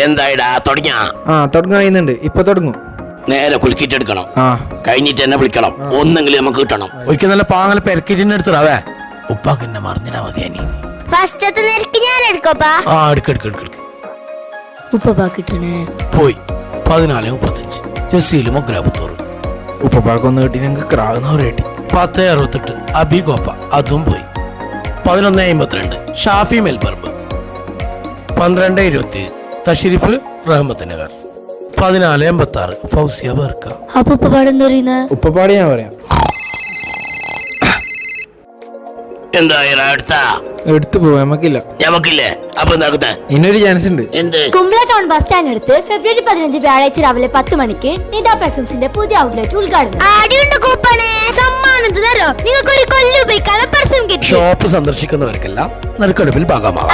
എന്തായിടാ തുടങ്ങിയ? തുടങ്ങുന്നുണ്ട്, ഇപ്പൊ തുടങ്ങും. നേരെ കുലുക്കിട്ടെടുക്കണം, കഴിഞ്ഞിട്ട് എന്നെ വിളിക്കണം, ഒന്നെങ്കിലും നമുക്ക് കിട്ടണം. ഒരിക്കൽ നല്ല പാങ്ങല പെരക്കിട്ട് എടുത്തറാവേ. ഉപ്പാക്ക് എന്നെ മറിഞ്ഞാ മതി. പോയി 14:35 ജസീല് മൊഗ്രാപുത്തോറ്. ഉപ്പാക്കൊന്ന് കിട്ടി ഞങ്ങൾക്ക് ക്രാവുന്നവർ കിട്ടി. 10:68 അബിഗോപ്പ, അതും പോയി. 11:52 ഷാഫി മേൽപ്പറമ്പ്. 12:20 തഷരീഫ് റഹ്മത്ത് നഗർ. 14:86 ഫൗസിയ ബർക്ക. ഉപ്പാട് ഞാൻ പറയാം. എടുത്തു പോവാ, നമുക്കില്ലേ? അപ്പൊ ഇന്നൊരു ചാൻസ് ഉണ്ട്. കുംബ്ല ടൗൺ ബസ് സ്റ്റാൻഡ് അടുത്ത് ഫെബ്രുവരി 15 വ്യാഴാഴ്ച രാവിലെ 10 മണിക്ക് നിത പെർഫ്യൂംസിന്റെ പുതിയ ഔട്ട്ലെറ്റ് ഉദ്ഘാടനം. ഷോപ്പ് സന്ദർശിക്കുന്നവർക്കെല്ലാം നറുക്കെടുപ്പിൽ ഭാഗമാവാം.